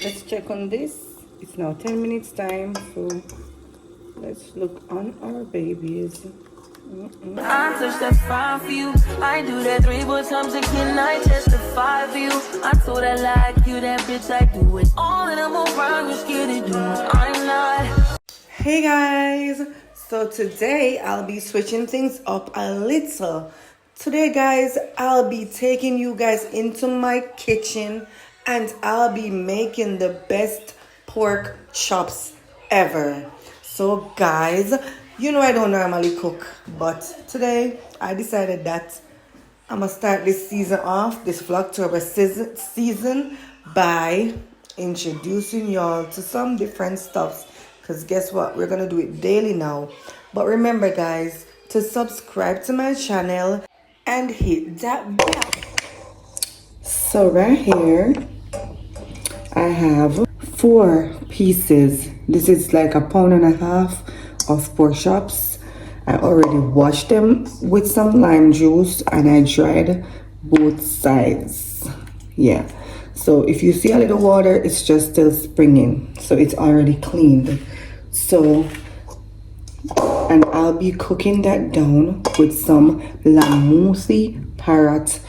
let's check on this. It's now 10 minutes time, so let's look on our babies. I touch that 5 for you. I do that 3 more times again. I testify for you. I told I like you, that bitch. I do it all and I'm around. You're scared to do it. I'm not. Hey guys, so today I'll be switching things up a little. Today guys, I'll be taking you guys into my kitchen and I'll be making the best pork chops ever. So guys, you know I don't normally cook, but today I decided that I'm gonna start this season off, this Vlogtober season by introducing y'all to some different stuffs. Because guess what? We're gonna do it daily now. But remember guys, to subscribe to my channel and hit that bell. So right here, I have 4 pieces. This is like 1.5 pounds of pork chops. I already washed them with some lime juice and I dried both sides. Yeah, so if you see a little water, it's just still springing, so it's already cleaned. So, and I'll be cooking that down with some lamouthi parrot,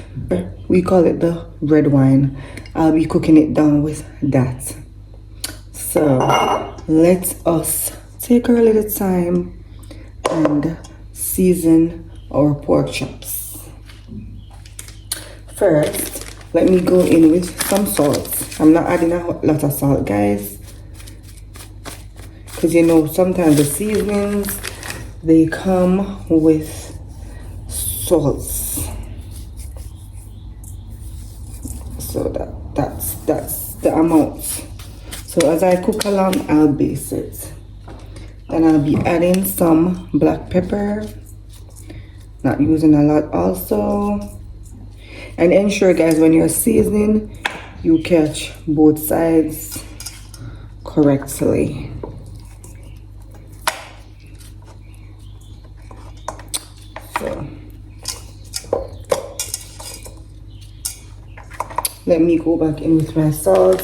we call it the red wine. I'll be cooking it down with that. So let us take our little time and season our pork chops. First, let me go in with some salt. I'm not adding a lot of salt guys, because you know sometimes the seasonings, they come with salts. So that's the amount. So as I cook along, I'll base it. Then I'll be adding some black pepper, not using a lot also. And ensure guys, when you're seasoning, you catch both sides correctly. So let me go back in with my salt,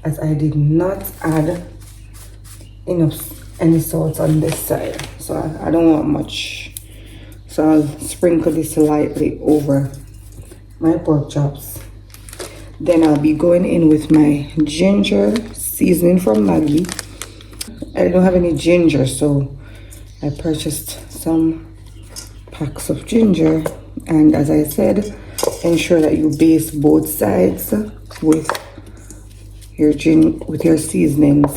as I did not add any salt on this side, so I don't want much. So I'll sprinkle this lightly over my pork chops. Then I'll be going in with my ginger seasoning from Maggi. I don't have any ginger, so I purchased some packs of ginger. And as I said, ensure that you baste both sides with your seasonings.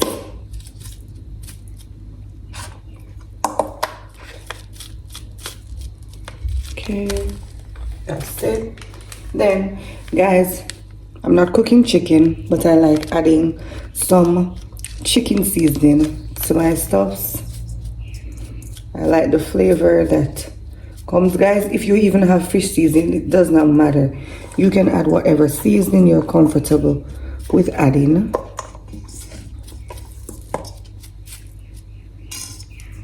Okay, that's it. Then guys, I'm not cooking chicken, but I like adding some chicken seasoning to my stuffs. I like the flavor that comes guys. If you even have fish seasoning, it does not matter. You can add whatever seasoning you're comfortable with adding.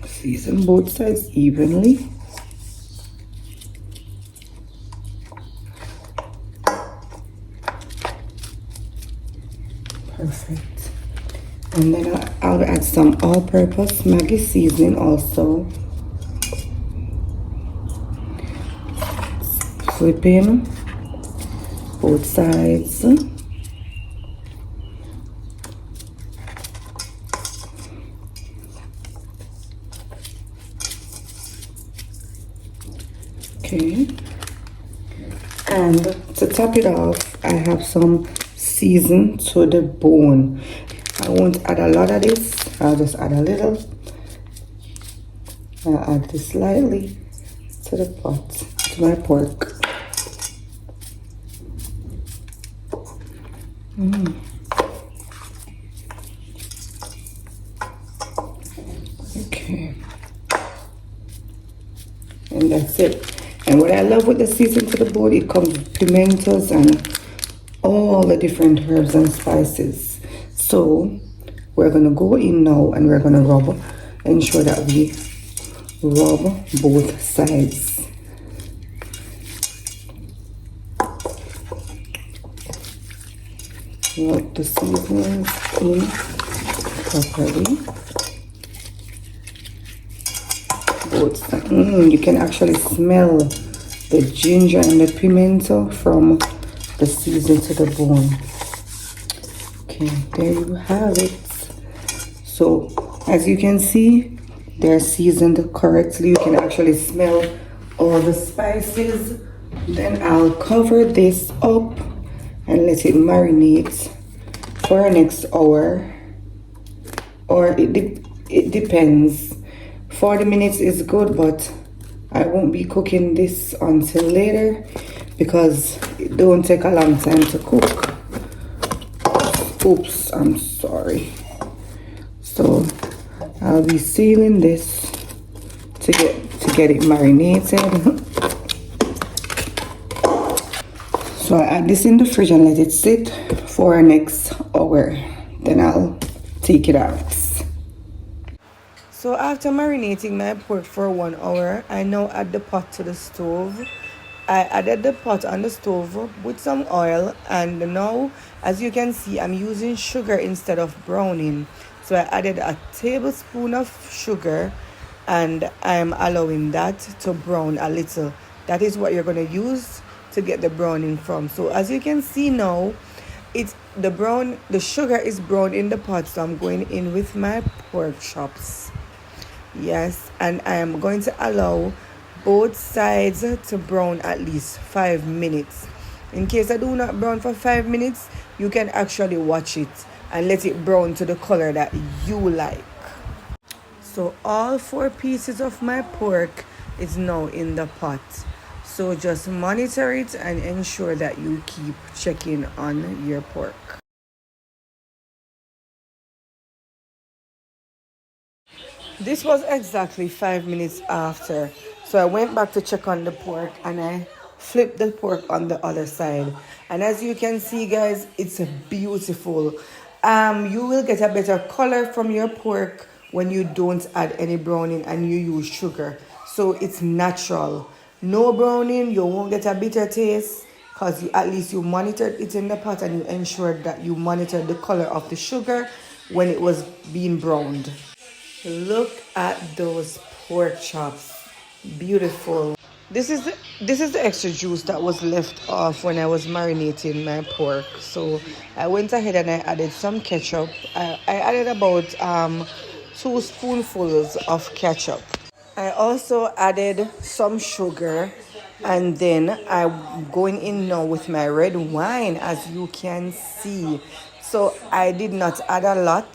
Season both sides evenly. Perfect. And then I'll add some all-purpose Maggi seasoning also. Flipping both sides. Okay. And to top it off, I have some season to the bone. I won't add a lot of this, I'll just add a little. I'll add this slightly to the pot, to my pork. Okay. And that's it. And what I love with the season to the bone, it comes with pimentos and all the different herbs and spices. So we're gonna go in now and we're gonna rub, ensure that we rub both sides. Rub the seasonings in properly. You can actually smell the ginger and the pimento from the season to the bone. Okay, there you have it. So as you can see, they're seasoned correctly. You can actually smell all the spices. Then I'll cover this up and let it marinate for the next hour, or it depends. 40 minutes is good, but I won't be cooking this until later because it don't take a long time to cook. Oops, I'm sorry. So I'll be sealing this to get it marinated. So I add this in the fridge and let it sit for the next hour. Then I'll take it out. So after marinating my pork for 1 hour, I now add the pot to the stove. I added the pot on the stove with some oil, and now as you can see, I'm using sugar instead of browning. So I added a tablespoon of sugar and I'm allowing that to brown a little. That is what you're going to use to get the browning from. So as you can see now, the sugar is brown in the pot, so I'm going in with my pork chops. Yes, and I am going to allow both sides to brown at least 5 minutes. In case I do not brown for 5 minutes, you can actually watch it and let it brown to the color that you like. So all 4 pieces of my pork is now in the pot. So just monitor it and ensure that you keep checking on your pork. This was exactly 5 minutes after. So I went back to check on the pork and I flipped the pork on the other side. And as you can see, guys, it's beautiful. You will get a better color from your pork when you don't add any browning and you use sugar. So it's natural. No browning, you won't get a bitter taste because at least you monitored it in the pot and you ensured that you monitored the color of the sugar when it was being browned. Look at those pork chops. Beautiful. This is the extra juice that was left off when I was marinating my pork. So I went ahead and I added some ketchup. I added about 2 spoonfuls of ketchup. I also added some sugar, and then I'm going in now with my red wine, as you can see. So I did not add a lot.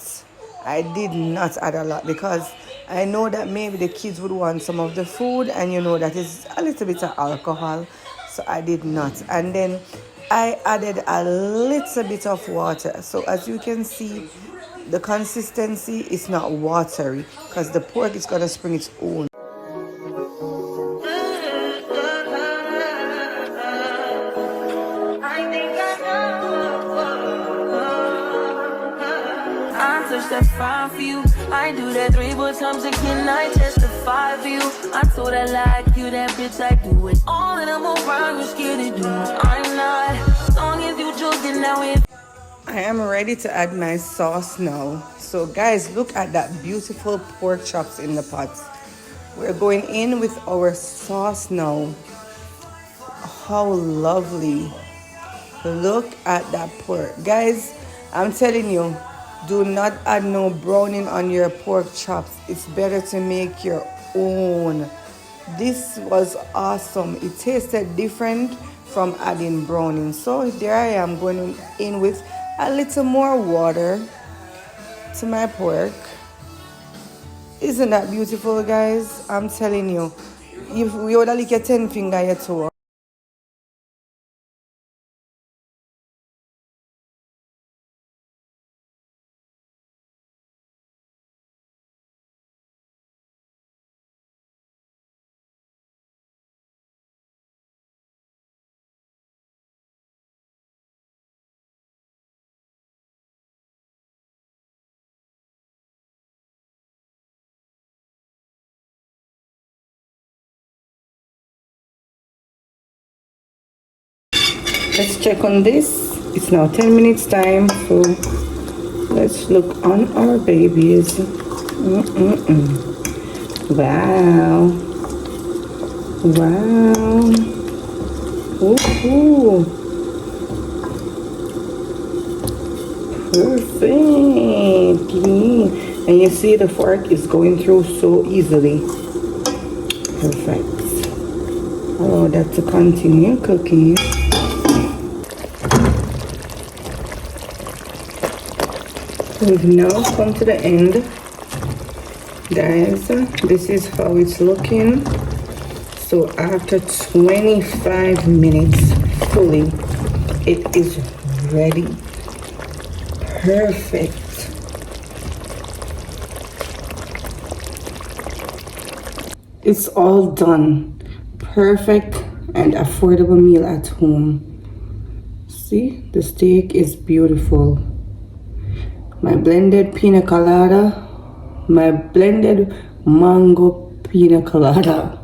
Because I know that maybe the kids would want some of the food, and you know that is a little bit of alcohol, so I did not. And then I added a little bit of water. So as you can see, the consistency is not watery because the pork is going to spring its own. That's fine for you. I do that 3 more times again. I testify for you. I told her like you, that bitch I do it all, and I'm around. You're scared to do it. I'm not. As long as you joking now. I am ready to add my sauce now. So guys, look at that beautiful pork chops in the pot. We're going in with our sauce now. How lovely. Look at that pork. Guys, I'm telling you, do not add no browning on your pork chops. It's better to make your own. This was awesome. It tasted different from adding browning. So there I am going in with a little more water to my pork. Isn't that beautiful, guys? I'm telling you, if we would have like a 10 finger your toe. Let's check on this. It's now 10 minutes time, so let's look on our babies. Wow. Wow. Ooh. Perfectly. And you see the fork is going through so easily. Perfect. Allow that to continue cooking. We've now come to the end. Guys, this is how it's looking. So after 25 minutes fully, it is ready. Perfect. It's all done. Perfect and affordable meal at home. See, the steak is beautiful. My blended pina colada, my blended mango pina colada.